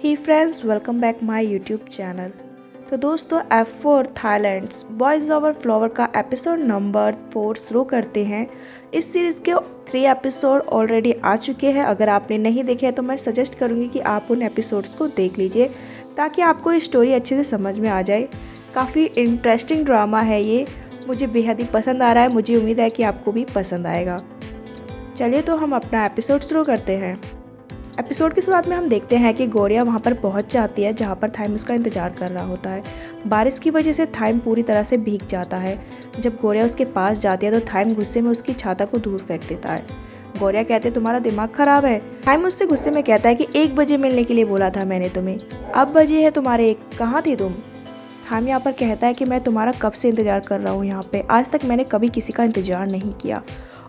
He friends, welcome back my YouTube channel. तो दोस्तों, F4 थाईलैंड्स boys over flower का episode number 4 शुरू करते हैं। इस सीरीज़ के 3 एपिसोड ऑलरेडी आ चुके हैं। अगर आपने नहीं देखे हैं तो मैं सजेस्ट करूँगी कि आप उन एपिसोड्स को देख लीजिए ताकि आपको ये स्टोरी अच्छे से समझ में आ जाए। काफ़ी इंटरेस्टिंग ड्रामा है ये, मुझे बेहद ही पसंद आ रहा है। मुझे उम्मीद है कि आपको भी पसंद आएगा। चलिए तो हम अपना एपिसोड शुरू करते हैं। एपिसोड की शुरुआत में हम देखते हैं कि गोरिया वहाँ पर पहुँच जाती है जहाँ पर थाइम उसका इंतज़ार कर रहा होता है। बारिश की वजह से थाइम पूरी तरह से भीग जाता है। जब गोरिया उसके पास जाती है तो थाइम गुस्से में उसकी छाता को दूर फेंक देता है। गोरिया कहते तुम्हारा दिमाग खराब है। थाइम उससे गुस्से में कहता है कि 1 बजे मिलने के लिए बोला था मैंने तुम्हें, अब बजे है तुम्हारे 1, कहाँ थी तुम। थाइम यहाँ पर कहता है कि मैं तुम्हारा कब से इंतज़ार कर रहा हूँ यहाँ पे, आज तक मैंने कभी किसी का इंतज़ार नहीं किया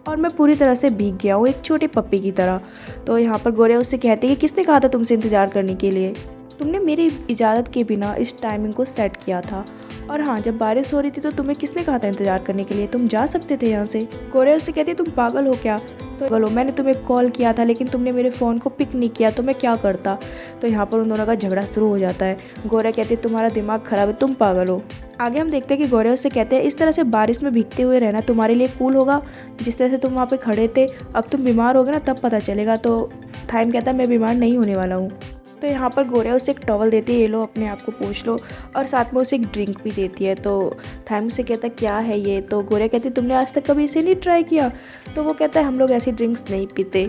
और मैं पूरी तरह से भीग गया हूँ, एक छोटे पप्पी की तरह। तो यहाँ पर गोरिया उससे कहती है कि किसने कहा था तुमसे इंतज़ार करने के लिए, तुमने मेरी इजाज़त के बिना इस टाइमिंग को सेट किया था। और हाँ, जब बारिश हो रही थी तो तुम्हें किसने कहा था इंतज़ार करने के लिए, तुम जा सकते थे यहाँ से। गोरिया उससे कहती है तुम पागल हो क्या। तो पागल हो, मैंने तुम्हें कॉल किया था लेकिन तुमने मेरे फ़ोन को पिक नहीं किया तो मैं क्या करता। तो यहाँ पर उन दोनों का झगड़ा शुरू हो जाता है। गोरिया कहती है तुम्हारा दिमाग ख़राब है, तुम पागल हो। आगे हम देखते हैं कि गोरिया उससे कहते हैं इस तरह से बारिश में भीगते हुए रहना तुम्हारे लिए कूल होगा, जिस तरह से तुम वहाँ पे खड़े थे। अब तुम बीमार होगे ना तब पता चलेगा। तो थाइम कहता है मैं बीमार नहीं होने वाला हूँ। तो यहाँ पर गोरिया उसे एक टॉवल देती है, ये लो अपने आप को पोंछ लो, और साथ में उसे एक ड्रिंक भी देती है। तो थाइम उसे कहता है क्या है ये। तो गोरिया कहती है तुमने आज तक कभी इसे नहीं ट्राई किया। तो वो कहता है हम लोग ऐसी ड्रिंक्स नहीं पीते।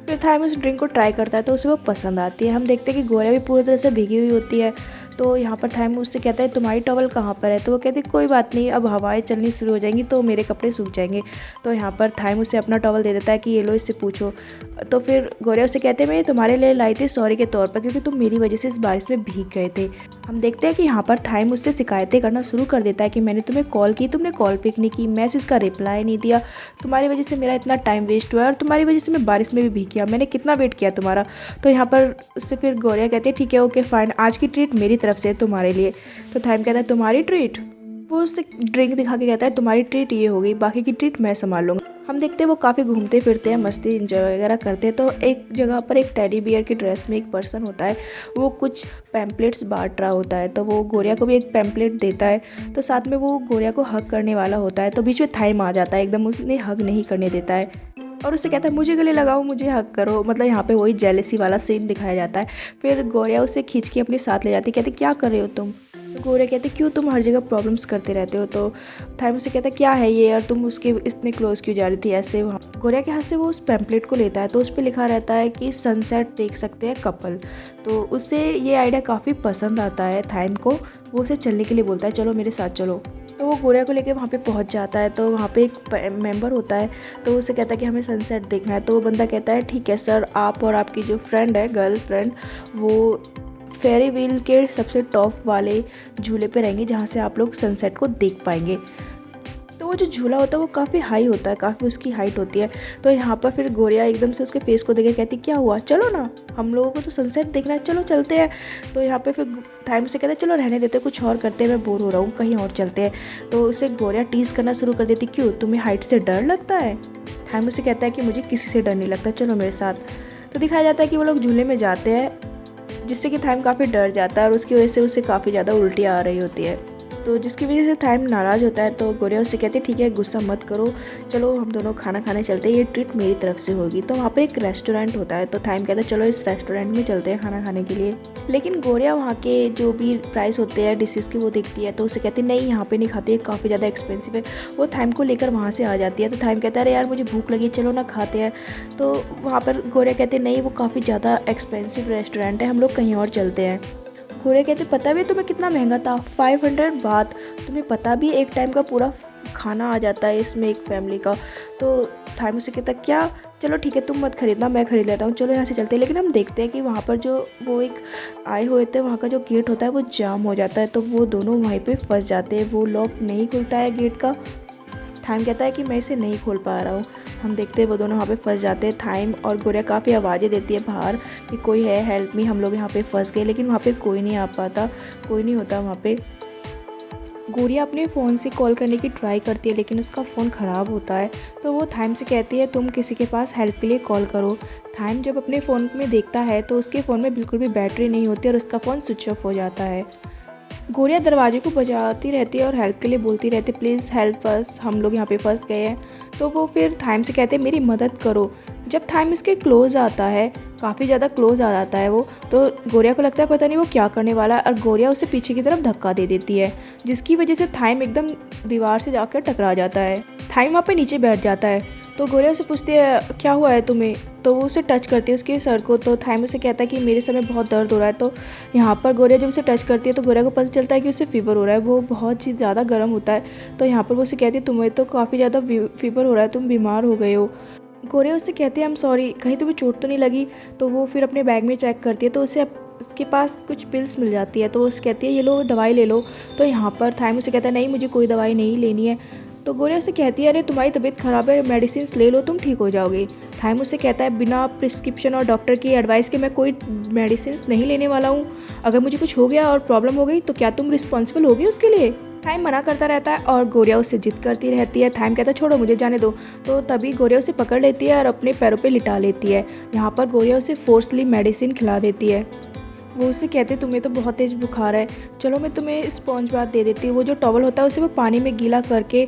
फिर थाइम उस ड्रिंक को ट्राई करता है तो उसे वो पसंद आती है। हम देखते हैं कि गोरिया भी पूरी तरह से भीगी हुई होती है। तो यहाँ पर थाइम उससे कहता है तुम्हारी टॉवल कहाँ पर है। तो वो कहती है कोई बात नहीं, अब हवाएं चलनी शुरू हो जाएंगी तो मेरे कपड़े सूख जाएंगे। तो यहाँ पर थाइम उसे अपना टॉवल दे देता है कि ये लो इससे पूछो। तो फिर गोरिया उसे कहते हैं मैं तुम्हारे लिए लाई थी सॉरी के तौर पर, क्योंकि तुम मेरी वजह से इस बारिश में भीग गए थे। हम देखते हैं कि यहाँ पर थाइम उससे शिकायतें करना शुरू कर देता है कि मैंने तुम्हें कॉल की, तुमने कॉल पिक नहीं की, मैसेज का रिप्लाई नहीं दिया, तुम्हारी वजह से मेरा इतना टाइम वेस्ट हुआ और तुम्हारी वजह से मैं बारिश में भी भीग गया, मैंने कितना वेट किया तुम्हारा। तो यहाँ पर उससे फिर गोरिया कहती है ठीक है ओके फाइन, आज की ट्रीट मेरी तरफ से तुम्हारे लिए। तो थाइम कहता है तुम्हारी ट्रीट। वो उससे ड्रिंक दिखा के कहता है तुम्हारी ट्रीट ये होगी, बाकी की ट्रीट मैं संभाल लूँगा। हम देखते हैं वो काफ़ी घूमते फिरते हैं, मस्ती इंजॉय वगैरह करते हैं। तो एक जगह पर एक टेडी बियर की ड्रेस में एक पर्सन होता है, वो कुछ पैम्पलेट्स बांट रहा होता है। तो वो गोरिया को भी एक पैम्पलेट देता है। तो साथ में वो गोरिया को हग करने वाला होता है। तो बीच में थाइम आ जाता है, एकदम उसने हग नहीं करने देता है और उससे कहता है मुझे गले लगाओ, मुझे हक करो। मतलब यहाँ पे वही जेलेसी वाला सीन दिखाया जाता है। फिर गोरिया उसे खींच के अपने साथ ले जाती है, कहती क्या कर रहे हो तुम। तो गोरिया कहते क्यों तुम हर जगह प्रॉब्लम्स करते रहते हो। तो थाइम उसे कहता है क्या है ये और तुम उसके इतने क्लोज क्यों जा रही थी ऐसे। वहाँ गोरिया के हाथ से वो उस पैम्पलेट को लेता है तो उस पर लिखा रहता है कि सनसेट देख सकते हैं कपल। तो उससे ये आइडिया काफ़ी पसंद आता है थाइम को। वो उसे चलने के लिए बोलता है चलो मेरे साथ चलो। तो वो गोरिया को लेके वहाँ पे पहुँच जाता है। तो वहाँ पे एक मेंबर होता है तो उसे कहता है कि हमें सनसेट देखना है। तो वो बंदा कहता है ठीक है सर, आप और आपकी जो फ्रेंड है गर्ल फ्रेंड वो फेरी व्हील के सबसे टॉप वाले झूले पे रहेंगे जहाँ से आप लोग सनसेट को देख पाएंगे। तो वो जो झूला होता है वो काफ़ी हाई होता है, काफ़ी उसकी हाइट होती है। तो यहाँ पर फिर गोरिया एकदम से उसके फेस को देखे कहती क्या हुआ, चलो ना हम लोगों को तो सनसेट देखना है, चलो चलते हैं। तो यहाँ पे फिर थाइम से कहते हैं चलो रहने देते, कुछ और करते हैं, मैं बोर हो रहा हूँ, कहीं और चलते हैं। तो उसे गोरिया टीज़ करना शुरू कर देती क्यों तुम्हें हाइट से डर लगता है। थाइम उसे कहता है कि मुझे किसी से डर नहीं लगता, चलो मेरे साथ। तो दिखाया जाता है कि वो लोग झूले में जाते हैं जिससे कि थाइम काफ़ी डर जाता है और उसकी वजह से उसे काफ़ी ज़्यादा उल्टियाँ आ रही होती है। तो जिसकी वजह से थाइम नाराज़ होता है। तो गोरिया उससे कहती है ठीक है गुस्सा मत करो, चलो हम दोनों खाना खाने चलते हैं, ये ट्रीट मेरी तरफ से होगी। तो वहाँ पर एक रेस्टोरेंट होता है तो थाइम कहता है चलो इस रेस्टोरेंट में चलते हैं खाना खाने के लिए। लेकिन गोरिया वहाँ के जो भी प्राइस होते हैं डिशेज़ की वो देखती है तो उसे कहती है नहीं यहाँ पे नहीं खाती है, काफ़ी ज़्यादा एक्सपेंसिव है। वो थाइम को लेकर वहाँ से आ जाती है। तो थाइम कहता है अरे यार मुझे भूख लगी, चलो ना खाते हैं। तो वहाँ पर गोरिया कहते हैं नहीं वो काफ़ी ज़्यादा एक्सपेंसिव रेस्टोरेंट है, हम लोग कहीं और चलते हैं। गोरिया कहते पता भी तुम्हें कितना महंगा था, 500 बात, तुम्हें पता भी एक टाइम का पूरा खाना आ जाता है इसमें एक फैमिली का। तो थाइम उसे कहता क्या चलो ठीक है तुम मत खरीदना मैं खरीद लेता हूँ, चलो यहाँ से चलते हैं। लेकिन हम देखते हैं कि वहाँ पर जो वो एक आए हुए थे वहाँ का जो गेट होता है वो जाम हो जाता है। तो वो दोनों वहीं पे फंस जाते हैं, वो लॉक नहीं खुलता है गेट का। थाइम कहता है कि मैं इसे नहीं खोल पा रहा हूँ। हम देखते हैं वो दोनों वहाँ पे फंस जाते हैं। थाइम और गोरिया काफ़ी आवाज़ें देती है बाहर कि कोई है हेल्प मी, हम लोग यहाँ पे फंस गए। लेकिन वहाँ पे कोई नहीं आ पाता, कोई नहीं होता वहाँ पे। गोरिया अपने फ़ोन से कॉल करने की ट्राई करती है लेकिन उसका फ़ोन ख़राब होता है। तो वो थाइम से कहती है तुम किसी के पास हेल्प के लिए कॉल करो। थाइम जब अपने फ़ोन में देखता है तो उसके फ़ोन में बिल्कुल भी बैटरी नहीं होती और उसका फ़ोन स्विच ऑफ हो जाता है। गोरिया दरवाजे को बजाती रहती है और हेल्प के लिए बोलती रहती है प्लीज़ हेल्प अस, हम लोग यहाँ पे फंस गए हैं। तो वो फिर थाइम से कहते हैं मेरी मदद करो। जब थाइम इसके क्लोज़ आता है, काफ़ी ज़्यादा क्लोज़ आ जाता है वो, तो गोरिया को लगता है पता नहीं वो क्या करने वाला है और गोरिया उसे पीछे की तरफ धक्का दे देती है, जिसकी वजह से थाइम एकदम दीवार से जाकर टकरा जाता है। थाइम वहाँ पे नीचे बैठ जाता है। तो गोरिया उसे पूछती है क्या हुआ है तुम्हें। तो वो उसे टच करती है उसके सर को। तो थाइम उसे कहता है कि मेरे सर में बहुत दर्द हो रहा है। तो यहाँ पर गोरिया जब उसे टच करती है तो गोरिया को पता चलता है कि उसे फ़ीवर हो रहा है, वो बहुत ही ज़्यादा गर्म होता है। तो यहाँ पर वो उसे कहती है तुम्हें तो काफ़ी ज़्यादा फ़ीवर हो रहा है, तुम बीमार हो गए हो। गोरिया उससे कहती है आई एम सॉरी, कहीं तुम्हें चोट तो नहीं लगी। तो वो फिर अपने बैग में चेक करती है तो उसे उसके पास कुछ पिल्स मिल जाती है। तो वो कहती है ये लो दवाई ले लो। तो यहाँ पर थाइम उसे कहता है नहीं मुझे कोई दवाई नहीं लेनी है। तो गोरिया उसे कहती है अरे तुम्हारी तबीयत ख़राब है, मेडिसिन ले लो तुम ठीक हो जाओगे। थाइम उसे कहता है बिना प्रिस्क्रिप्शन और डॉक्टर की एडवाइस के मैं कोई मेडिसिन नहीं लेने वाला हूँ। अगर मुझे कुछ हो गया और प्रॉब्लम हो गई तो क्या तुम रिस्पॉन्सिबल होगी उसके लिए। थाइम मना करता रहता है और गोरिया उससे जिद करती रहती है। थाइम कहता है छोड़ो मुझे जाने दो। तो तभी गोरिया उसे पकड़ लेती है और अपने पैरों पे लिटा लेती है। यहाँ पर गोरिया उसे फोर्सली मेडिसिन खिला देती है। वो उससे कहते तुम्हें तो बहुत तेज़ बुखार है, चलो मैं तुम्हें स्पॉन्ज बाथ दे देती हूँ। वो जो टॉवल होता है उसे वो पानी में गीला करके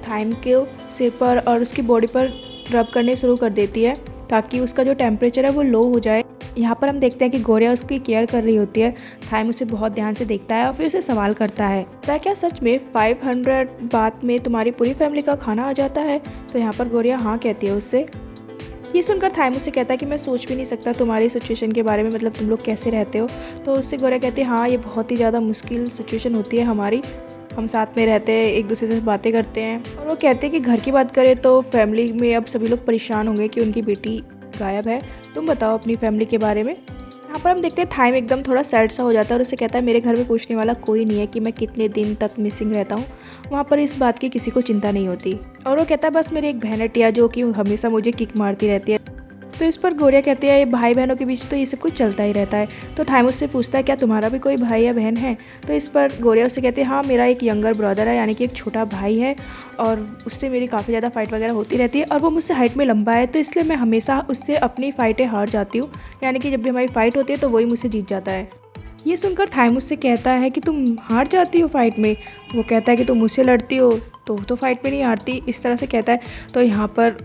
थाइम के सिर पर और उसकी बॉडी पर रब करने शुरू कर देती है ताकि उसका जो टेम्परेचर है वो लो हो जाए। यहाँ पर हम देखते हैं कि गोरिया उसकी केयर कर रही होती है। थाइम उसे बहुत ध्यान से देखता है और फिर उसे सवाल करता है क्या सच में 500 बात में तुम्हारी पूरी फैमिली का खाना आ जाता है। तो यहाँ पर गोरिया हाँ कहती है उससे। ये सुनकर थाइम उसे कहता है कि मैं सोच भी नहीं सकता तुम्हारी सिचुएशन के बारे में, मतलब तुम लोग कैसे रहते हो। तो उससे गोरिया कहती है हाँ ये बहुत ही ज़्यादा मुश्किल सिचुएशन होती है हमारी, हम साथ में रहते हैं, एक दूसरे से बातें करते हैं। और वो कहते हैं कि घर की बात करें तो फैमिली में अब सभी लोग परेशान होंगे कि उनकी बेटी गायब है, तुम बताओ अपनी फैमिली के बारे में। यहाँ पर हम देखते हैं थाइम एकदम थोड़ा सैड सा हो जाता है और उसे कहता है मेरे घर में पूछने वाला कोई नहीं है कि मैं कितने दिन तक मिसिंग रहता हूँ, वहाँ पर इस बात की किसी को चिंता नहीं होती। और वो कहता है बस मेरी एक बहन है टिया जो कि हमेशा मुझे किक मारती रहती है। तो इस पर गोरिया कहती है भाई बहनों के बीच तो ये सब कुछ चलता ही रहता है। तो थाइम उससे पूछता है क्या तुम्हारा भी कोई भाई या बहन है। तो इस पर गोरिया उससे कहती है हाँ मेरा एक यंगर ब्रदर है, यानी कि एक छोटा भाई है और उससे मेरी काफ़ी ज़्यादा फाइट वगैरह होती रहती है और वो मुझसे हाइट में लंबा है, तो इसलिए मैं हमेशा उससे अपनी फ़ाइटें हार जाती हूँ, यानी कि जब भी हमारी फ़ाइट होती है तो वही मुझसे जीत जाता है। ये सुनकर थाइम उससे कहता है कि तुम हार जाती हो फाइट में। वो कहता है कि तुम मुझसे लड़ती हो तो फाइट में नहीं हारती, इस तरह से कहता है। तो यहाँ पर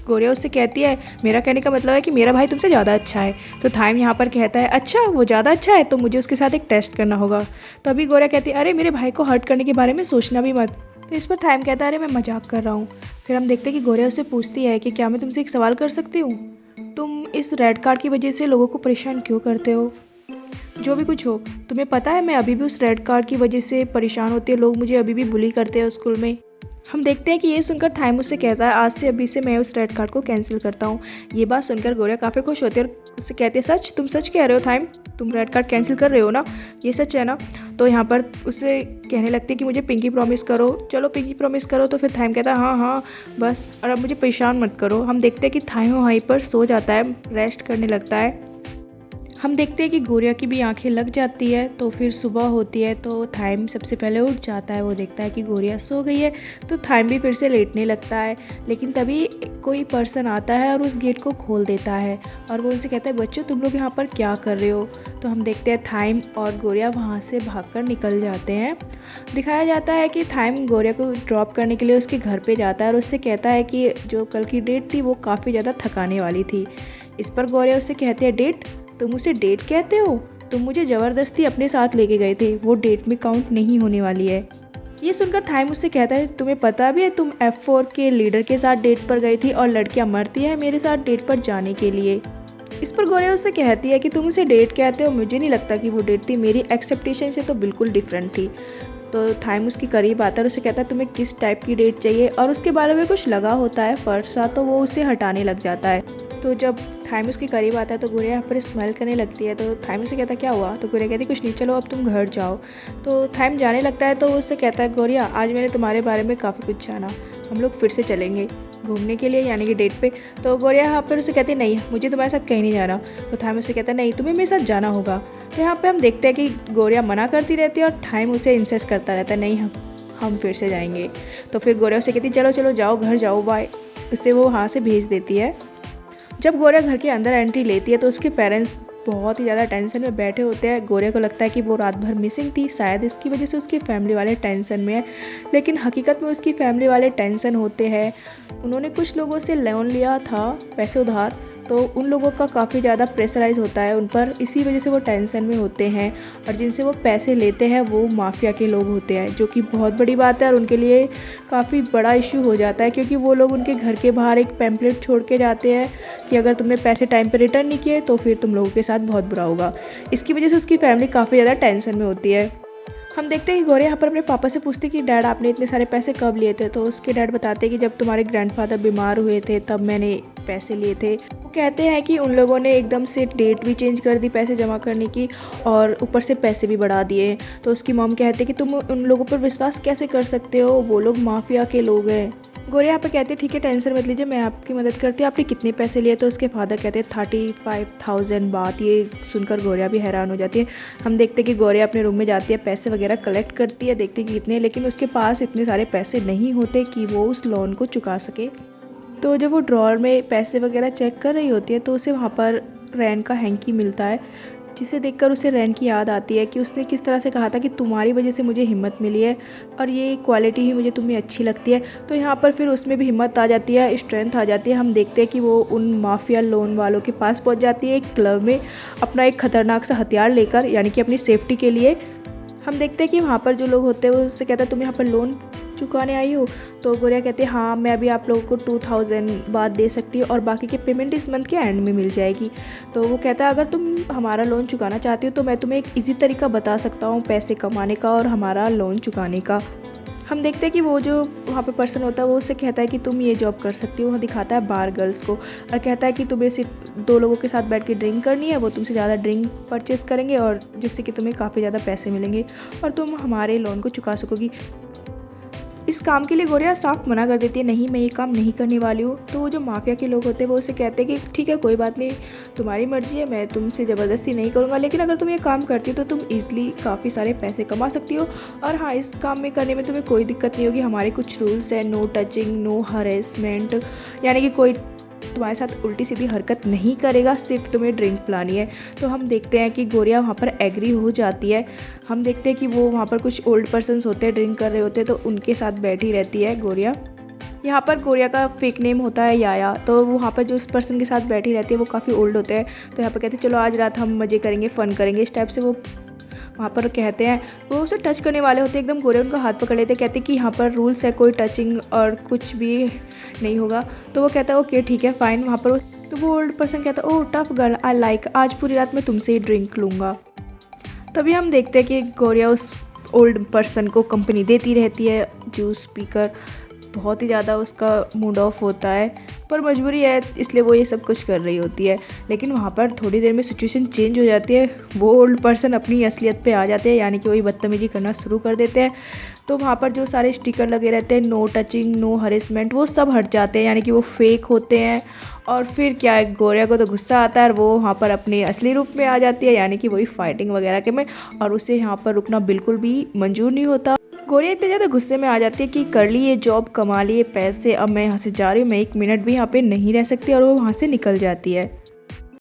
गोरिया उससे कहती है मेरा कहने का मतलब है कि मेरा भाई तुमसे ज़्यादा अच्छा है। तो थाइम यहाँ पर कहता है अच्छा वो ज़्यादा अच्छा है तो मुझे उसके साथ एक टेस्ट करना होगा। तभी गोरिया कहती है अरे मेरे भाई को हर्ट करने के बारे में सोचना भी मत। तो इस पर थाइम कहता है अरे मैं मजाक कर रहा हूँ। फिर हम देखते हैं कि गोरिया उससे पूछती है कि क्या मैं तुमसे एक सवाल कर सकती हूँ, तुम इस रेड कार्ड की वजह से लोगों को परेशान क्यों करते हो। जो भी कुछ हो, तुम्हें पता है मैं अभी भी उस रेड कार्ड की वजह से परेशान होती है, लोग मुझे अभी भी बुली करते हैं स्कूल में। हम देखते हैं कि ये सुनकर थाइम उससे कहता है आज से अभी से मैं उस रेड कार्ड को कैंसिल करता हूँ। ये बात सुनकर गोरिया काफ़ी खुश होती है और उससे कहती है सच, तुम सच कह रहे हो थाइम, तुम रेड कार्ड कैंसिल कर रहे हो ना, ये सच है ना। तो यहाँ पर उसे कहने लगती है कि मुझे पिंकी प्रॉमिस करो, चलो पिंकी प्रॉमिस करो। तो फिर थाइम कहता है हाँ हाँ बस, और अब मुझे परेशान मत करो। हम देखते हैं कि थाइम वहीं पर सो जाता है, रेस्ट करने लगता है। हम देखते हैं कि गोरिया की भी आंखें लग जाती है। तो फिर सुबह होती है तो थाइम सबसे पहले उठ जाता है, वो देखता है कि गोरिया सो गई है तो थाइम भी फिर से लेटने लगता है। लेकिन तभी कोई पर्सन आता है और उस गेट को खोल देता है और वो उनसे कहता है बच्चों तुम लोग यहाँ पर क्या कर रहे हो। तो हम देखते हैं थाइम और गोरिया वहाँ से भागकर निकल जाते हैं। दिखाया जाता है कि थाइम गोरिया को ड्रॉप करने के लिए उसके घर पर जाता है और उससे कहता है कि जो कल की डेट थी वो काफ़ी ज़्यादा थकाने वाली थी। इस पर गोरिया उससे कहती है डेट, तुम उसे डेट कहते हो, तुम मुझे ज़बरदस्ती अपने साथ लेके गए थे, वो डेट में काउंट नहीं होने वाली है। ये सुनकर थाइम उससे कहता है तुम्हें पता भी है तुम F4 के लीडर के साथ डेट पर गई थी और लड़कियां मरती हैं मेरे साथ डेट पर जाने के लिए। इस पर गोरिया उससे कहती है कि तुम उसे डेट कहते हो, मुझे नहीं लगता कि वो डेट थी, मेरी एक्सपेक्टेशन से तो बिल्कुल डिफरेंट थी। तो थाइम उसके करीब आता है और उसे कहता है तुम्हें किस टाइप की डेट चाहिए, और उसके बारे में कुछ लगा होता है फर्स्ट सा, तो वो उसे हटाने लग जाता है। तो जब थाइम उसके करीब आता है तो गोरिया यहाँ पर स्माइल करने लगती है। तो थाइम उसे कहता है क्या हुआ। तो गोरिया कहती है कुछ नहीं, चलो अब तुम घर जाओ। तो थाइम जाने लगता है तो उससे कहता है गोरिया आज मैंने तुम्हारे बारे में काफ़ी कुछ जाना, हम लोग फिर से चलेंगे। घूमने के लिए यानी कि डेट पे। तो गोरिया यहाँ पर उसे कहती नहीं मुझे तुम्हारे साथ कहीं नहीं जाना। तो थाइम उसे कहता है नहीं तुम्हें मेरे साथ जाना होगा। तो यहाँ पे हम देखते हैं कि गोरिया मना करती रहती है और थाइम उसे इंसिस्ट करता रहता है नहीं हम फिर से जाएंगे। तो फिर गोरिया उसे कहती चलो चलो जाओ घर जाओ बाय। उससे वो वहाँ से भेज देती है। जब गोरिया घर के अंदर एंट्री लेती है तो उसके पेरेंट्स बहुत ही ज़्यादा टेंशन में बैठे होते हैं। गोरिया को लगता है कि वो रात भर मिसिंग थी, शायद इसकी वजह से उसकी फैमिली वाले टेंशन में है, लेकिन हकीकत में उसकी फैमिली वाले टेंशन होते हैं। उन्होंने कुछ लोगों से लोन लिया था पैसे उधार, तो उन लोगों का काफ़ी ज़्यादा प्रेशराइज होता है उन पर, इसी वजह से वो टेंशन में होते हैं। और जिनसे वो पैसे लेते हैं वो माफिया के लोग होते हैं, जो कि बहुत बड़ी बात है और उनके लिए काफ़ी बड़ा इशू हो जाता है, क्योंकि वो लोग उनके घर के बाहर एक पैम्पलेट छोड़ के जाते हैं कि अगर तुमने पैसे टाइम पे रिटर्न नहीं किए तो फिर तुम लोगों के साथ बहुत बुरा होगा। इसकी वजह से उसकी फैमिली काफ़ी ज़्यादा टेंशन में होती है। हम देखते हैं कि गोरिया यहाँ पर अपने पापा से पूछते कि डैड आपने इतने सारे पैसे कब लिए थे। तो उसके डैड बताते हैं कि जब तुम्हारे ग्रैंडफादर बीमार हुए थे तब मैंने पैसे लिए थे। वो कहते हैं कि उन लोगों ने एकदम से डेट भी चेंज कर दी पैसे जमा करने की और ऊपर से पैसे भी बढ़ा दिए। तो उसकी मॉम कहते हैं कि तुम उन लोगों पर विश्वास कैसे कर सकते हो, वो लोग माफिया के लोग हैं। गोरिया यहाँ पे कहते हैं ठीक है टेंशन मत लीजिए मैं आपकी मदद करती हूँ। आपने कितने पैसे लिए? तो उसके फादर कहते हैं 35,000 बात। ये सुनकर गोरिया भी हैरान हो जाती है। हम देखते हैं कि गोरिया अपने रूम में जाती है, पैसे वगैरह कलेक्ट करती है, देखते हैं कि कितने, लेकिन उसके पास इतने सारे पैसे नहीं होते कि वो उस लोन को चुका सके। तो जब वो ड्रॉअर में पैसे वगैरह चेक कर रही होती है तो उसे वहाँ पर रैन का हैंकी मिलता है, जिसे देखकर उसे रैन की याद आती है कि उसने किस तरह से कहा था कि तुम्हारी वजह से मुझे हिम्मत मिली है और ये क्वालिटी ही मुझे तुम्हें अच्छी लगती है। तो यहाँ पर फिर उसमें भी हिम्मत आ जाती है, स्ट्रेंथ आ जाती है। हम देखते हैं कि वो उन माफिया लोन वालों के पास पहुँच जाती है एक क्लब में अपना एक ख़तरनाक सा हथियार लेकर, यानी कि अपनी सेफ्टी के लिए। हम देखते हैं कि वहाँ पर जो लोग होते हैं वो उससे कहता है तुम यहाँ पर लोन चुकाने आई हो? तो गोरिया कहते हैं हाँ मैं अभी आप लोगों को 2,000 बाद दे सकती हूँ और बाकी की पेमेंट इस मंथ के एंड में मिल जाएगी। तो वो कहता है अगर तुम हमारा लोन चुकाना चाहती हो तो मैं तुम्हें एक इजी तरीका बता सकता हूँ पैसे कमाने का और हमारा लोन चुकाने का। हम देखते हैं कि वो जो वहाँ पे पर्सन होता है वो उससे कहता है कि तुम ये जॉब कर सकती हो। वो दिखाता है बार गर्ल्स को और कहता है कि तुम्हें सिर्फ 2 लोगों के साथ बैठ के ड्रिंक करनी है, वो तुमसे ज़्यादा ड्रिंक परचेस करेंगे और जिससे कि तुम्हें काफ़ी ज़्यादा पैसे मिलेंगे और तुम हमारे लोन को चुका सकोगी। इस काम के लिए गोरिया साफ मना कर देती है नहीं मैं ये काम नहीं करने वाली हूँ। तो वो जो माफिया के लोग होते हैं वो उसे कहते हैं कि ठीक है कोई बात नहीं, तुम्हारी मर्जी है, मैं तुमसे ज़बरदस्ती नहीं करूँगा, लेकिन अगर तुम ये काम करती हो तो तुम ईजिली काफ़ी सारे पैसे कमा सकती हो। और हाँ इस काम में करने में तुम्हें कोई दिक्कत नहीं होगी, हमारे कुछ रूल्स हैं, नो टचिंग, नो हरेसमेंट, यानी कि कोई तुम्हारे साथ उल्टी सीधी हरकत नहीं करेगा, सिर्फ तुम्हें ड्रिंक पिलानी है। तो हम देखते हैं कि गोरिया वहाँ पर एग्री हो जाती है। हम देखते हैं कि वो वहाँ पर कुछ ओल्ड पर्सन्स होते हैं ड्रिंक कर रहे होते हैं तो उनके साथ बैठी रहती है गोरिया। यहाँ पर गोरिया का फेक नेम होता है याया। तो वहाँ पर जो उस पर्सन के साथ बैठी रहती है वो काफ़ी ओल्ड होते हैं। तो यहाँ पर कहते हैं चलो आज रात हम मज़े करेंगे, फ़न करेंगे, इस टाइप से वो वहाँ पर कहते हैं। वो उसे टच करने वाले होते हैं, एकदम गोरे उनका हाथ पकड़ लेते हैं, कहते हैं कि यहाँ पर रूल्स है, कोई टचिंग और कुछ भी नहीं होगा। तो वो कहता है ओके ठीक है फ़ाइन। वहाँ पर तो वो ओल्ड पर्सन कहता है ओह टफ गर्ल आई लाइक, आज पूरी रात मैं तुमसे ही ड्रिंक लूँगा। तभी हम देखते हैं कि गोरिया उस ओल्ड पर्सन को कंपनी देती रहती है, जूस पीकर बहुत ही ज़्यादा उसका मूड ऑफ होता है, पर मजबूरी है इसलिए वो ये सब कुछ कर रही होती है। लेकिन वहाँ पर थोड़ी देर में सिचुएशन चेंज हो जाती है, वो ओल्ड पर्सन अपनी असलियत पे आ जाते हैं, यानी कि वही बदतमीजी करना शुरू कर देते हैं। तो वहाँ पर जो सारे स्टिकर लगे रहते हैं नो टचिंग, नो हरेसमेंट, वो सब हट जाते हैं, यानी कि वो फेक होते हैं। और फिर क्या है, गोरिया को तो गुस्सा आता है और वो वहाँ पर अपने असली रूप में आ जाती है, यानी कि वही फाइटिंग वगैरह के में, और उसे यहाँ पर रुकना बिल्कुल भी मंजूर नहीं होता। गोरिया इतने ज़्यादा गुस्से में आ जाती है कि कर ली ये जॉब, कमा लिए पैसे, अब मैं यहाँ से जा रही हूँ, मैं 1 मिनट भी यहाँ पे नहीं रह सकती, और वो वहाँ से निकल जाती है।